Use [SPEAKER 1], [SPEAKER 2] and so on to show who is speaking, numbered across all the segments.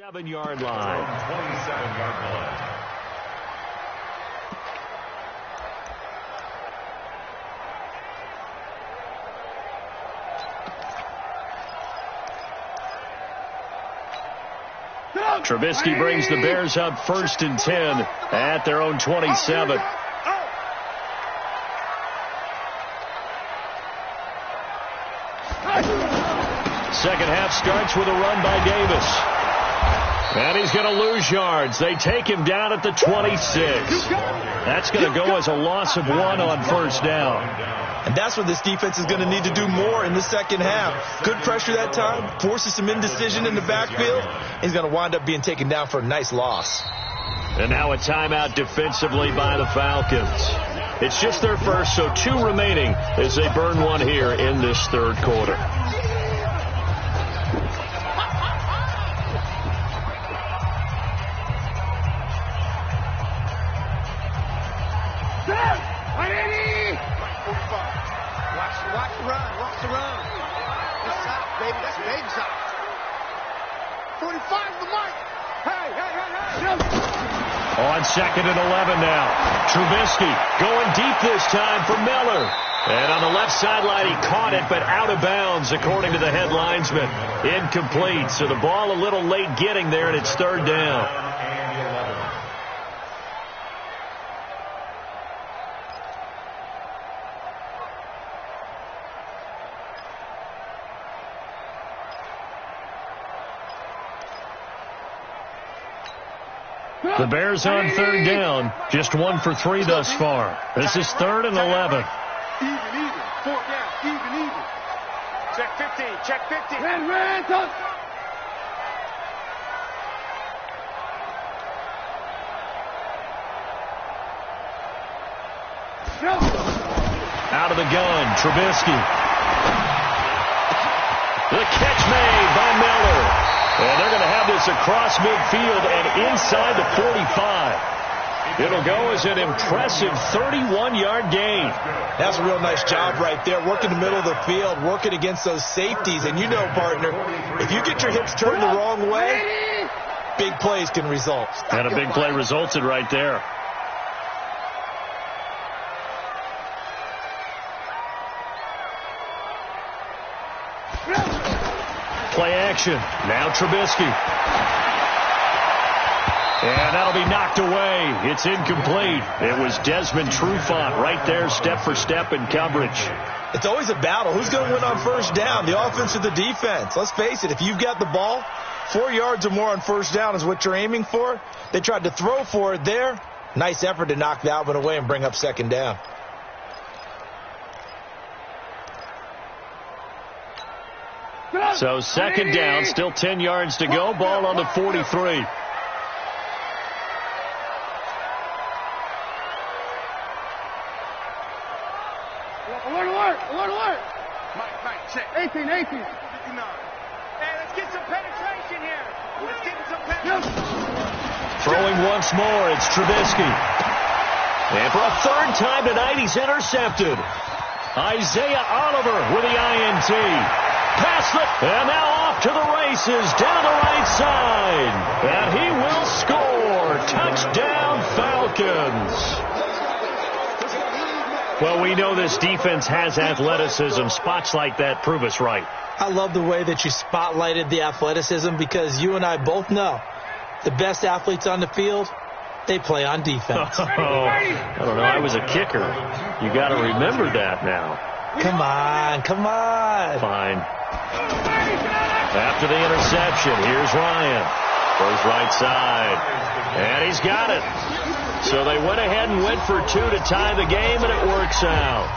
[SPEAKER 1] 27-yard line.
[SPEAKER 2] 27-yard line.
[SPEAKER 1] Trubisky brings the Bears up 1st and 10 at their own 27. Second half starts with a run by Davis. And he's going to lose yards. They take him down at the 26. That's going to go as a loss of 1 on 1st down.
[SPEAKER 3] And that's what this defense is going to need to do more in the second half. Good pressure that time, forces some indecision in the backfield. He's going to wind up being taken down for a nice loss.
[SPEAKER 1] And now a timeout defensively by the Falcons. It's just their first, so 2 remaining as they burn 1 here in this 3rd quarter. On 2nd and 11 now. Trubisky going deep this time for Miller. And on the left sideline, he caught it, but out of bounds, according to the head linesman. Incomplete. So the ball a little late getting there, and it's 3rd down. The Bears on 3rd down. Just 1 for 3 thus far. This is 3rd and 11.
[SPEAKER 4] Even. 4th down. Even. Check 15. Check 15. Red.
[SPEAKER 1] Out of the gun, Trubisky. The catch made by Miller. And they're going to have this across midfield and inside the 45. It'll go as an impressive 31-yard gain.
[SPEAKER 3] That's a real nice job right there, working the middle of the field, working against those safeties. And you know, partner, if you get your hips turned the wrong way, big plays can result.
[SPEAKER 1] And a big play resulted right there. Play action. Now Trubisky. And that'll be knocked away. It's incomplete. It was Desmond Trufant right there, step for step in coverage.
[SPEAKER 3] It's always a battle. Who's going to win on 1st down, the offense or the defense? Let's face it, if you've got the ball, 4 yards or more on 1st down is what you're aiming for. They tried to throw for it there. Nice effort to knock that one away and bring up 2nd down.
[SPEAKER 1] So 2nd down, still 10 yards to go. Ball on the 43.
[SPEAKER 4] Alert. Mike, check. 18. 59. Hey, let's get some penetration here. Let's get some penetration.
[SPEAKER 1] Throwing once more, it's Trubisky. And for a 3rd time tonight, he's intercepted. Isaiah Oliver with the INT. Pass it, and now off to the races down the right side. And he will score. Touchdown, Falcons. Well, we know this defense has athleticism. Spots like that prove us right.
[SPEAKER 3] I love the way that you spotlighted the athleticism because you and I both know the best athletes on the field, they play on defense.
[SPEAKER 1] I don't know. I was a kicker. You got to remember that now.
[SPEAKER 3] Come on.
[SPEAKER 1] Fine. After the interception, here's Ryan. Goes right side. And he's got it. So they went ahead and went for 2 to tie the game, and it works out.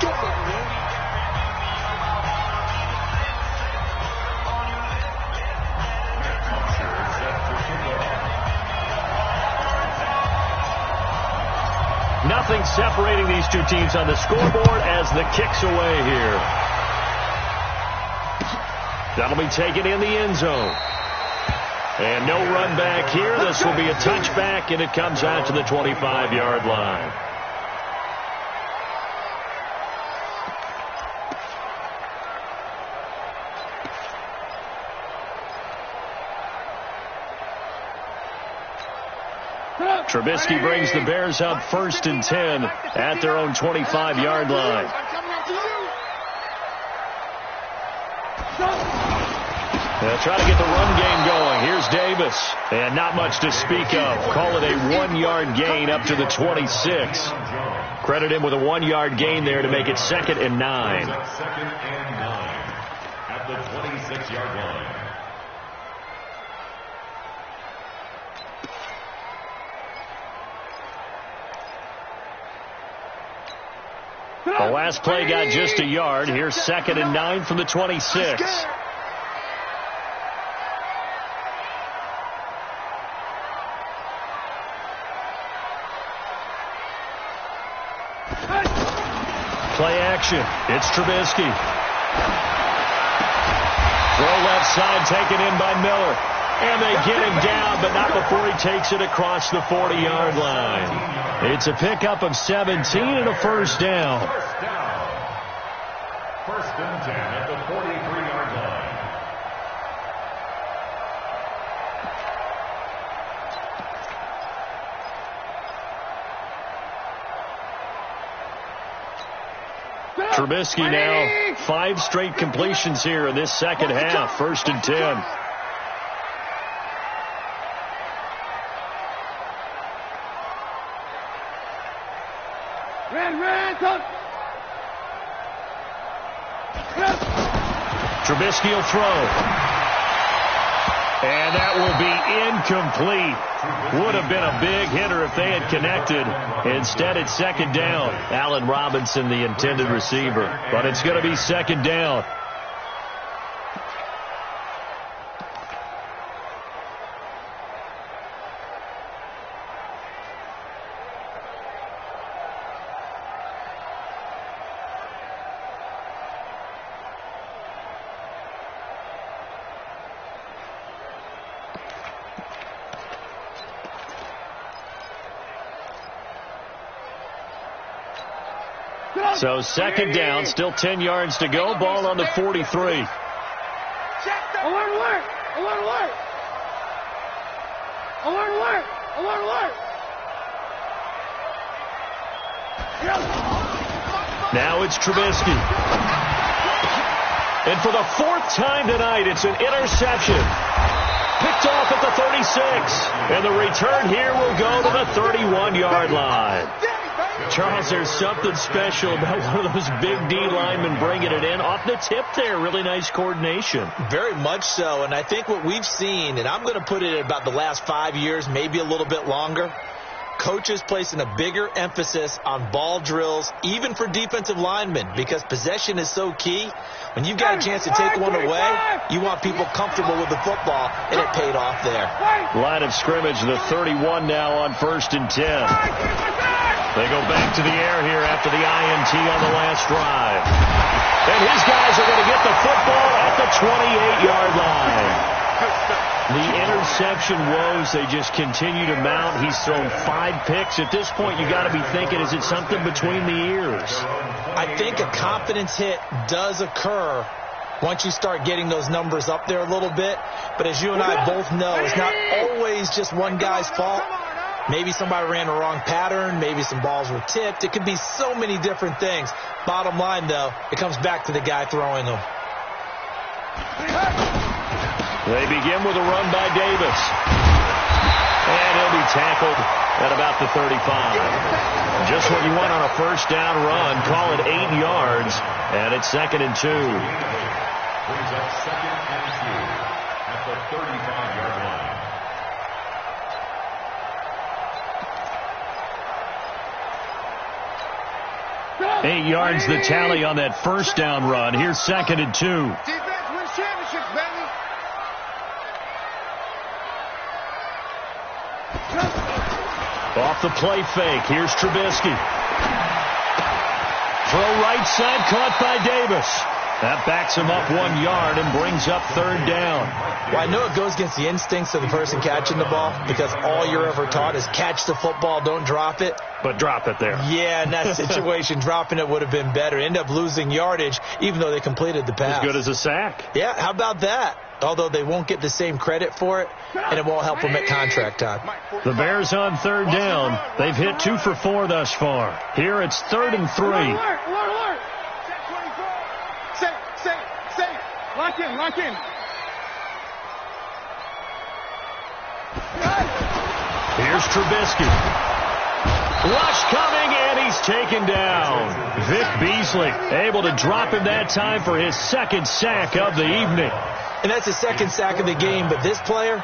[SPEAKER 1] Nothing separating these 2 teams on the scoreboard as the kick's away here. That'll be taken in the end zone. And no run back here. This will be a touchback, and it comes out to the 25-yard line. Trubisky brings the Bears up 1st and 10 at their own 25-yard line. They'll try to get the run game going. Here's Davis. And not much to speak of. Call it a 1-yard gain up to the 26. Credit him with a 1-yard gain there to make it 2nd and 9.
[SPEAKER 2] 2nd and 9 at the 26-yard line.
[SPEAKER 1] The last play got just a yard. Here's 2nd and 9 from the 26. Play action. It's Trubisky. Throw left side taken in by Miller. And they get him down, but not before he takes it across the 40-yard line. It's a pickup of 17 and a 1st down.
[SPEAKER 2] 1st and 10 at the 43-yard line.
[SPEAKER 1] Trubisky now 5 straight completions here in this second half. 1st and 10. Trubisky will throw. And that will be incomplete. Would have been a big hitter if they had connected. Instead, it's 2nd down. Allen Robinson, the intended receiver. But it's going to be 2nd down. So 2nd down, still 10 yards to go. Ball on the 43.
[SPEAKER 4] Alert, alert! Alert, alert! Alert, alert! Alert, alert!
[SPEAKER 1] Now it's Trubisky. And for the 4th time tonight, it's an interception. Picked off at the 36. And the return here will go to the 31-yard line. Charles, there's something special about one of those big D linemen bringing it in off the tip there. Really nice coordination.
[SPEAKER 3] Very much so. And I think what we've seen, and I'm going to put it at about the last 5 years, maybe a little bit longer, coaches placing a bigger emphasis on ball drills, even for defensive linemen, because possession is so key. When you've got a chance to take one away, you want people comfortable with the football, and it paid off there.
[SPEAKER 1] Line of scrimmage, the 31 now on 1st and 10. They go back to the air here after the INT on the last drive. And his guys are going to get the football at the 28-yard line. The interception woes, they just continue to mount. He's thrown 5 picks. At this point, you got to be thinking, is it something between the ears?
[SPEAKER 3] I think a confidence hit does occur once you start getting those numbers up there a little bit. But as you and I both know, it's not always just one guy's fault. Maybe somebody ran the wrong pattern. Maybe some balls were tipped. It could be so many different things. Bottom line, though, it comes back to the guy throwing them.
[SPEAKER 1] They begin with a run by Davis. And he'll be tackled at about the 35. Just what you want on a 1st down run. Call it 8 yards. And it's 2nd and 2.
[SPEAKER 2] Brings up 2nd and 2 at the 35-yard line.
[SPEAKER 1] 8 yards the tally on that 1st down run. Here's 2nd and 2.
[SPEAKER 4] Defense wins championships, baby.
[SPEAKER 1] Off the play fake. Here's Trubisky. Throw right side caught by Davis. That backs him up 1 yard and brings up 3rd down.
[SPEAKER 3] Well, I know it goes against the instincts of the person catching the ball because all you're ever taught is catch the football, don't drop it.
[SPEAKER 1] But drop it there.
[SPEAKER 3] Yeah, in that situation, dropping it would have been better. End up losing yardage, even though they completed the pass.
[SPEAKER 1] As good as a sack.
[SPEAKER 3] Yeah, how about that? although they won't get the same credit for it, and it won't help them at contract time.
[SPEAKER 1] The Bears on third down. They've hit 2 for 4 thus far. Here it's 3rd and 3.
[SPEAKER 4] Alert, alert, alert. Safe. Lock in.
[SPEAKER 1] Here's Trubisky. Rush coming, and he's taken down. Vic Beasley able to drop him that time for his 2nd sack of the evening.
[SPEAKER 3] And that's his 2nd sack of the game, but this player,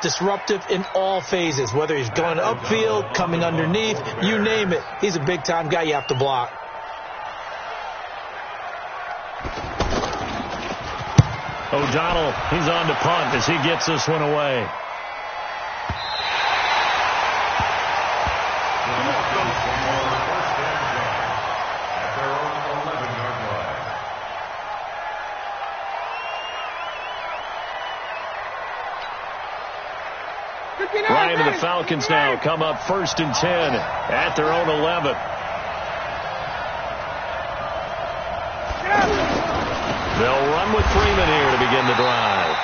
[SPEAKER 3] disruptive in all phases, whether he's going upfield, coming underneath, you name it. He's a big-time guy you have to block.
[SPEAKER 1] O'Donnell, he's on to punt as he gets this one away. Ryan and the Falcons now come up 1st and 10 at their own 11. They'll run with Freeman here to begin the drive.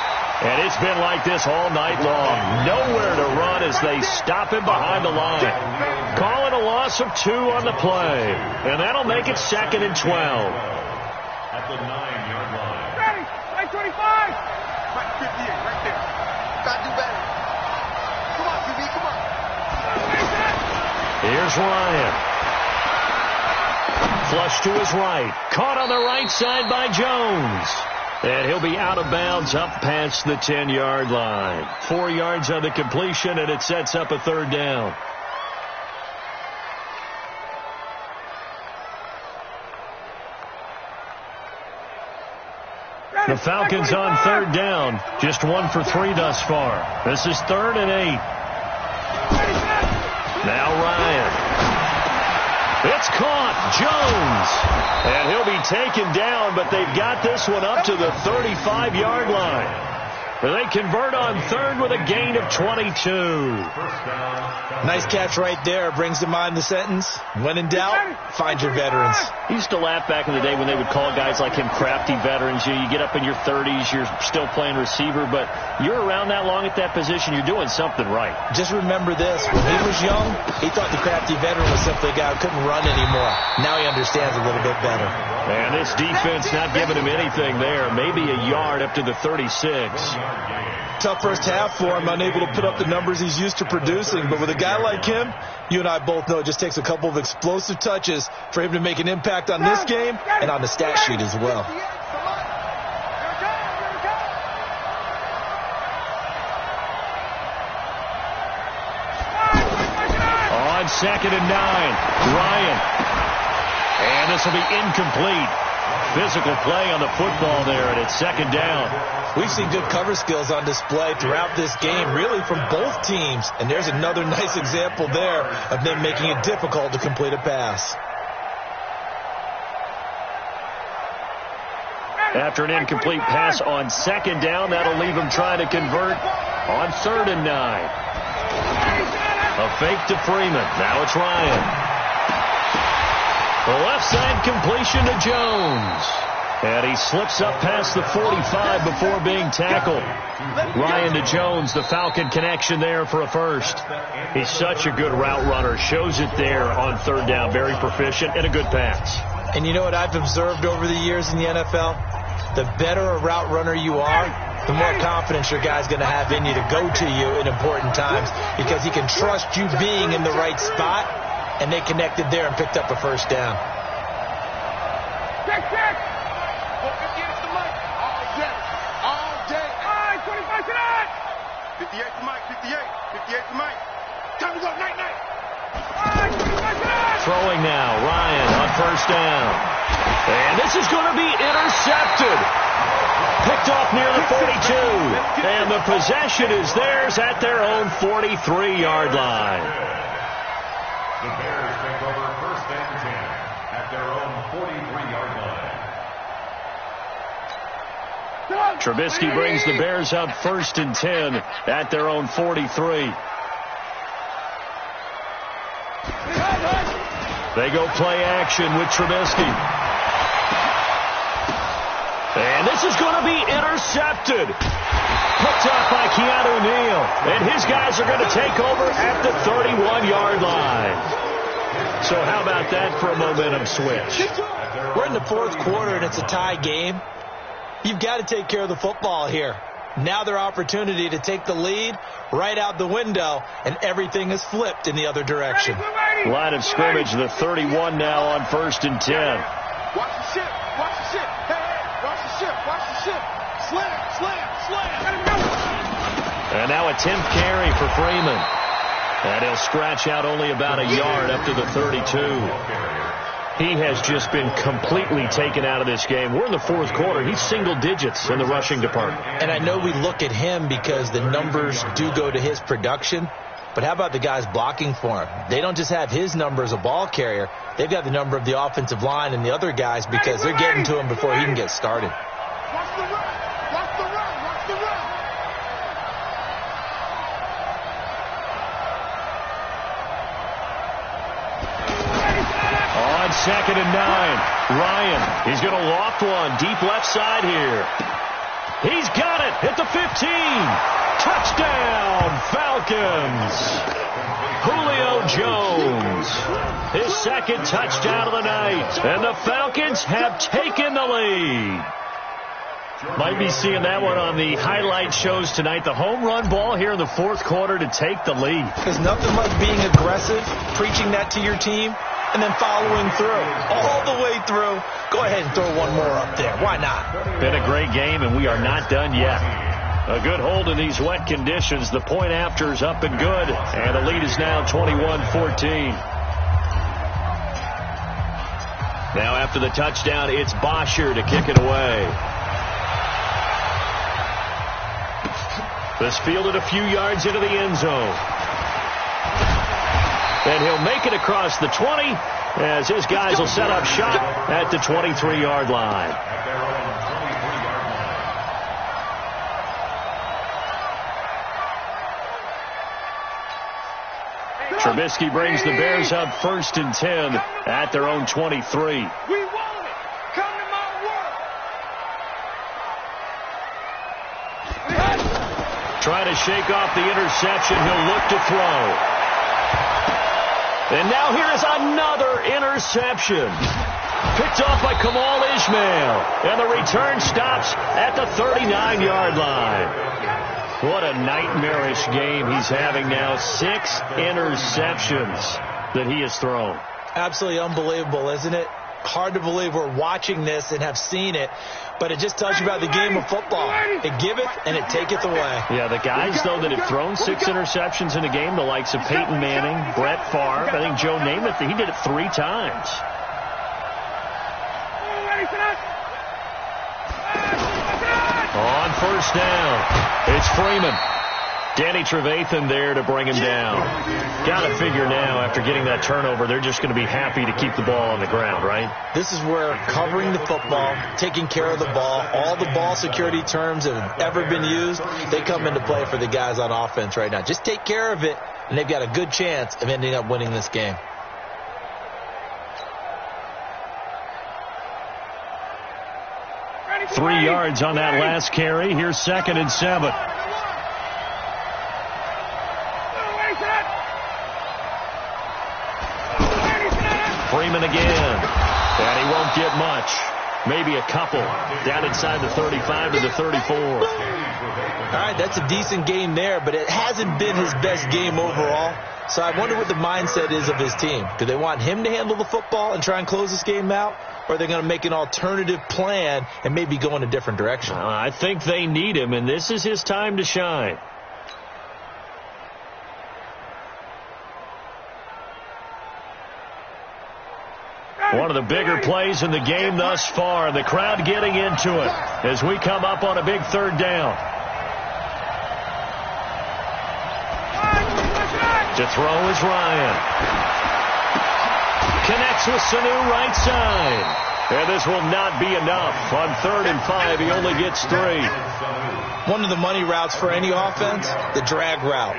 [SPEAKER 1] And it's been like this all night long. Nowhere to run as they stop him behind the line. Calling a loss of 2 on the play. And that'll make it 2nd and 12.
[SPEAKER 2] At the 9-yard line.
[SPEAKER 4] Ready, right 25. Right 58, right there. Gotta do better. Come on, QB, come on.
[SPEAKER 1] Here's Ryan. Flush to his right. Caught on the right side by Jones. And he'll be out of bounds up past the 10-yard line. 4 yards on the completion, and it sets up a 3rd down. The Falcons on 3rd down. Just 1 for 3 thus far. This is 3rd and 8. Now Ryan. It's caught. Jones. And he'll be taken down, but they've got this one up to the 35-yard line. They convert on 3rd with a gain of 22.
[SPEAKER 3] Nice catch right there. Brings to mind the sentence, when in doubt, find your veterans.
[SPEAKER 1] I used to laugh back in the day when they would call guys like him crafty veterans. You get up in your 30s, you're still playing receiver, but you're around that long at that position, you're doing something right.
[SPEAKER 3] Just remember this. When he was young, he thought the crafty veteran was simply a guy who couldn't run anymore. Now he understands a little bit better.
[SPEAKER 1] And this defense not giving him anything there. Maybe a yard up to the 36.
[SPEAKER 3] Tough first half for him, unable to put up the numbers he's used to producing. But with a guy like him, you and I both know it just takes a couple of explosive touches for him to make an impact on this game and on the stat sheet as well.
[SPEAKER 1] On 2nd and 9, Ryan. And this will be incomplete. Physical play on the football there, and it's 2nd down.
[SPEAKER 3] We've seen good cover skills on display throughout this game, really from both teams. And there's another nice example there of them making it difficult to complete a pass.
[SPEAKER 1] After an incomplete pass on 2nd down, that'll leave him trying to convert on 3rd and 9. A fake to Freeman. Now it's Ryan. The left side completion to Jones. And he slips up past the 45 before being tackled. Ryan to Jones, the Falcon connection there for a first. He's such a good route runner. Shows it there on 3rd down. Very proficient and a good pass.
[SPEAKER 3] And you know what I've observed over the years in the NFL? The better a route runner you are, the more confidence your guy's going to have in you to go to you in important times, because he can trust you being in the right spot, and they connected there and picked up a first down.
[SPEAKER 4] Check. 58 to Mike, 58 to Mike. Time to go, night.
[SPEAKER 1] Throwing now, Ryan on 1st down. And this is going to be intercepted. Picked off near the 42. And the possession is theirs at their own 43-yard line.
[SPEAKER 2] The Bears take over 1st and 10 at their own 43-yard line.
[SPEAKER 1] Trubisky brings the Bears up 1st and 10 at their own 43. They go play action with Trubisky. And this is going to be intercepted. intercepted. Picked up by Keanu Neal. And his guys are going to take over at the 31-yard line. So how about that for a momentum switch?
[SPEAKER 3] We're in the fourth quarter, and it's a tie game. You've got to take care of the football here. Now their opportunity to take the lead right out the window, and everything is flipped in the other direction.
[SPEAKER 1] Line of scrimmage, the 31 now on 1st and 10.
[SPEAKER 4] Watch the ship. Watch the ship. Hey, watch the ship. Watch the ship. Slam, slam, slam. Let him go.
[SPEAKER 1] And now a 10th carry for Freeman. And he'll scratch out only about a yard up to the 32. He has just been completely taken out of this game. We're in the fourth quarter. He's single digits in the rushing department.
[SPEAKER 3] And I know we look at him because the numbers do go to his production. But how about the guys blocking for him? They don't just have his number as a ball carrier. They've got the number of the offensive line and the other guys because they're getting to him before he can get started.
[SPEAKER 4] Watch the run. Watch the run. Watch the run.
[SPEAKER 1] On 2nd and 9, Ryan, he's going to loft one deep left side here. He's got it at the 15. Touchdown, Falcons. Julio Jones, his second touchdown of the night. And the Falcons have taken the lead. Might be seeing that one on the highlight shows tonight. The home run ball here in the fourth quarter to take the lead.
[SPEAKER 3] There's nothing like being aggressive, preaching that to your team, and then following through, all the way through. Go ahead and throw one more up there. Why not?
[SPEAKER 1] Been a great game, and we are not done yet. A good hold in these wet conditions. The point after is up and good, and the lead is now 21-14. Now after the touchdown, it's Bosher to kick it away. This fielded a few yards into the end zone. And he'll make it across the 20 as his guys will set up shop at the 23-yard line. Trubisky brings the Bears up 1st and 10 at their own 23.
[SPEAKER 4] We want it. Come to my work.
[SPEAKER 1] Trying to shake off the interception. He'll look to throw. And now here is another interception. Picked off by Kamal Ishmael. And the return stops at the 39-yard line. What a nightmarish game he's having now. 6 interceptions that he has thrown.
[SPEAKER 3] Absolutely unbelievable, isn't it? Hard to believe we're watching this and have seen it, but it just tells you about the game of football. It giveth and it taketh away.
[SPEAKER 1] Yeah, the guys, though, that have thrown 6 interceptions in a game, the likes of Peyton Manning, Brett Favre, I think Joe Namath, he did it 3 times. On 1st down, it's Freeman. Danny Trevathan there to bring him down. Got to figure now, after getting that turnover, they're just going to be happy to keep the ball on the ground, right?
[SPEAKER 3] This is where covering the football, taking care of the ball, all the ball security terms that have ever been used, they come into play for the guys on offense right now. Just take care of it, and they've got a good chance of ending up winning this game.
[SPEAKER 1] Three yards on that last carry. Here's 2nd and 7. Freeman again. And he won't get much. Maybe a couple. Down inside the 35 to the 34.
[SPEAKER 3] All right, that's a decent game there, but it hasn't been his best game overall. So I wonder what the mindset is of his team. Do they want him to handle the football and try and close this game out? Or are they going to make an alternative plan and maybe go in a different direction?
[SPEAKER 1] I think they need him, and this is his time to shine. One of the bigger plays in the game thus far. The crowd getting into it as we come up on a big 3rd down. To throw is Ryan. Connects with Sanu right side. And this will not be enough. On 3rd and 5, he only gets 3.
[SPEAKER 3] One of the money routes for any offense, the drag route.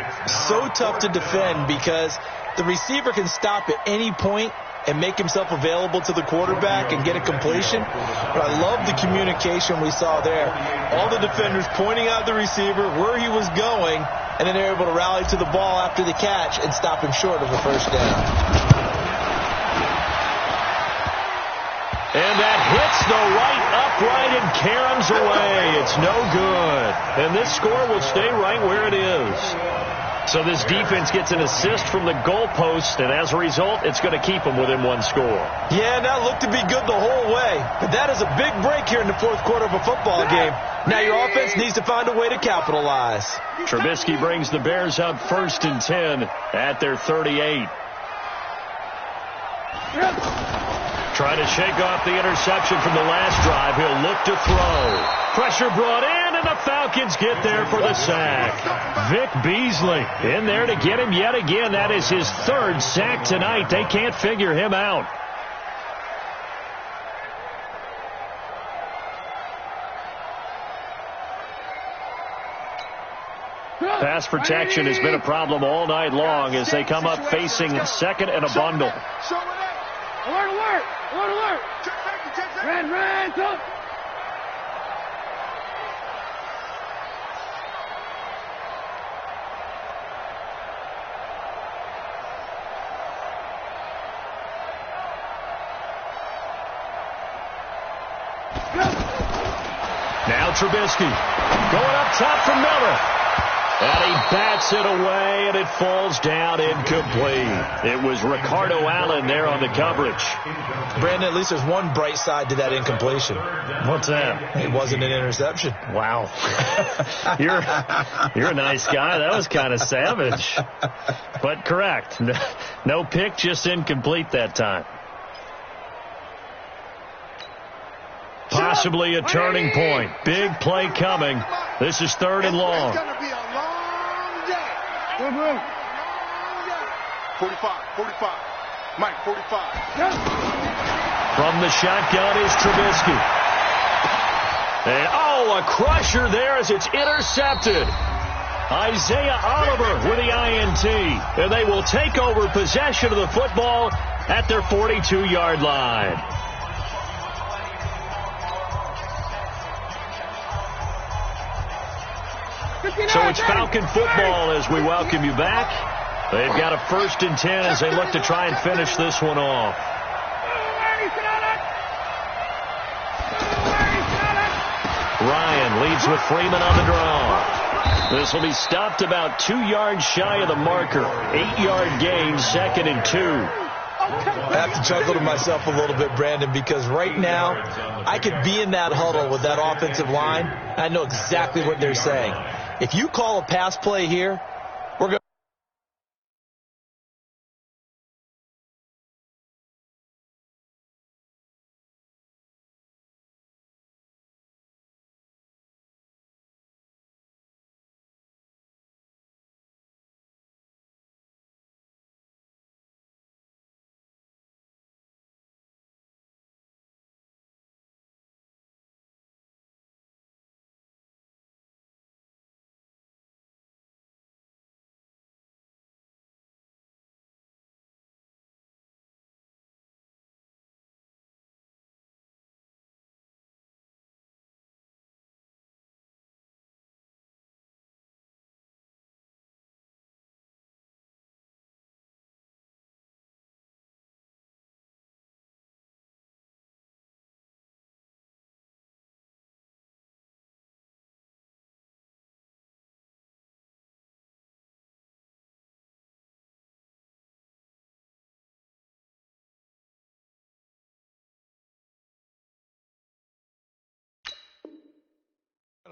[SPEAKER 3] So tough to defend because the receiver can stop at any point and make himself available to the quarterback and get a completion. But I love the communication we saw there. All the defenders pointing out the receiver, where he was going, and then they're able to rally to the ball after the catch and stop him short of a first down.
[SPEAKER 1] And that hits the right upright and caroms away. It's no good. And this score will stay right where it is. So this defense gets an assist from the goalpost, and as a result, it's going to keep them within one score.
[SPEAKER 3] Yeah, that looked to be good the whole way. But that is a big break here in the fourth quarter of a football game. Now your offense needs to find a way to capitalize.
[SPEAKER 1] Trubisky brings the Bears up 1st and 10 at their 38. Trying to shake off the interception from the last drive. He'll look to throw. Pressure brought in, and the Falcons get there for the sack. Vic Beasley in there to get him yet again. That is his 3rd sack tonight. They can't figure him out. Pass protection has been a problem all night long as they come up facing 2nd and a bundle.
[SPEAKER 4] Alert, alert! Alert, alert! Red, go!
[SPEAKER 1] Now Trubisky going up top for Miller. And he bats it away, and it falls down incomplete. It was Ricardo Allen there on the coverage.
[SPEAKER 3] Brandon, at least there's one bright side to that incompletion.
[SPEAKER 1] What's that?
[SPEAKER 3] It wasn't an interception.
[SPEAKER 1] Wow. You're a nice guy. That was kind of savage. But correct. No pick, just incomplete that time. Possibly a turning point. Big play coming. This is 3rd and long.
[SPEAKER 4] 45, 45. Mike, 45.
[SPEAKER 1] From the shotgun is Trubisky. And, a crusher there as it's intercepted. Isaiah Oliver with the INT. And they will take over possession of the football at their 42-yard line. So it's Falcon football as we welcome you back. They've got a 1st and 10 as they look to try and finish this one off. Ryan leads with Freeman on the draw. This will be stopped about 2 yards shy of the marker. 8-yard gain, 2nd and 2.
[SPEAKER 3] I have to chuckle to myself a little bit, Brandon, because right now I could be in that huddle with that offensive line. I know exactly what they're saying. If you call a pass play here, we're going to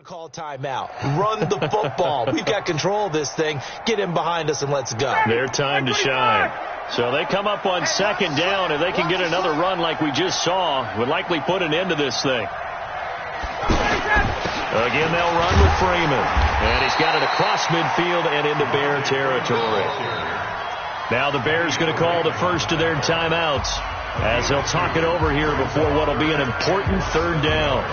[SPEAKER 3] call timeout. Run the football. We've got control of this thing. Get him behind us and let's go.
[SPEAKER 1] Their time to shine. So they come up on 2nd down. If they can get another run like we just saw, would likely put an end to this thing. Again, they'll run with Freeman. And he's got it across midfield and into Bear territory. Now the Bears going to call the first of their timeouts as they'll talk it over here before what will be an important 3rd down.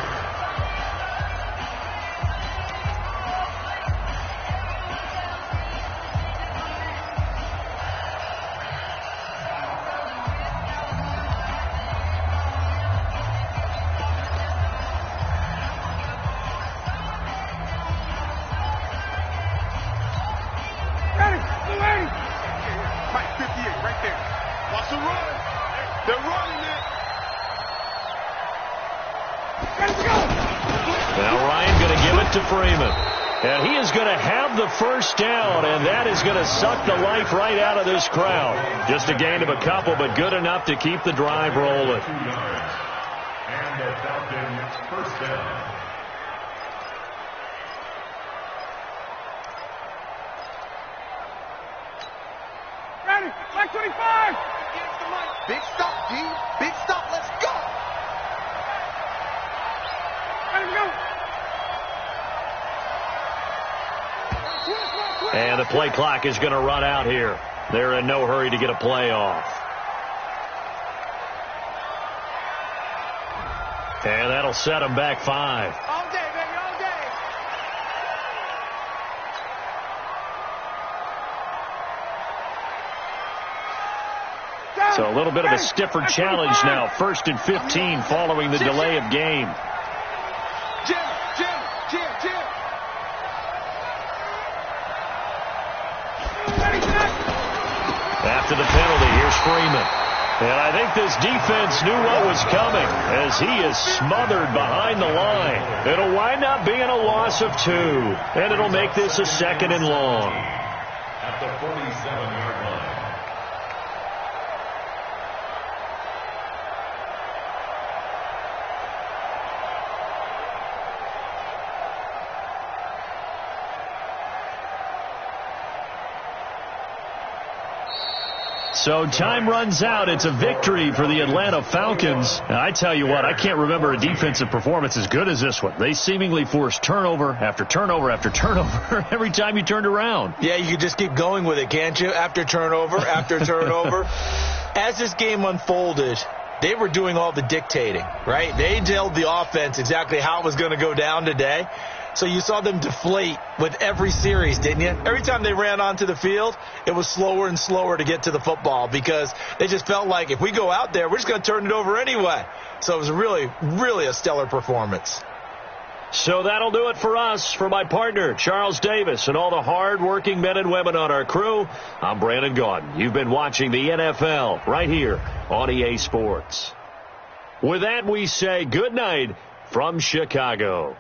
[SPEAKER 1] Now Ryan going to give it to Freeman. And he is going to have the first down, and that is going to suck the life right out of this crowd. Just a gain of a couple, but good enough to keep the drive rolling.
[SPEAKER 2] 2 yards. And the Falcons first down.
[SPEAKER 4] Ready, like 25.
[SPEAKER 5] Big stop, D. Big stop. Let's go.
[SPEAKER 4] Ready to go.
[SPEAKER 1] And the play clock is going to run out here. They're in no hurry to get a play off. And that'll set them back 5.
[SPEAKER 4] All day, baby, all day.
[SPEAKER 1] So a little bit of a stiffer challenge now. 1st and 15 following the delay of game.
[SPEAKER 5] Jim.
[SPEAKER 1] After the penalty, here's Freeman. And I think this defense knew what was coming as he is smothered behind the line. It'll wind up being a loss of 2, and it'll make this a 2nd and long.
[SPEAKER 2] At the 47-yard line.
[SPEAKER 1] So time runs out. It's a victory for the Atlanta Falcons. And I tell you what, I can't remember a defensive performance as good as this one. They seemingly forced turnover after turnover after turnover every time you turned around.
[SPEAKER 3] Yeah, you can just keep going with it, can't you? After turnover, after turnover. As this game unfolded, they were doing all the dictating, right? They told the offense exactly how it was going to go down today. So you saw them deflate with every series, didn't you? Every time they ran onto the field, it was slower and slower to get to the football because they just felt like if we go out there, we're just going to turn it over anyway. So it was really, really a stellar performance.
[SPEAKER 1] So that'll do it for us. For my partner, Charles Davis, and all the hard-working men and women on our crew, I'm Brandon Gaudin. You've been watching the NFL right here on EA Sports. With that, we say good night from Chicago.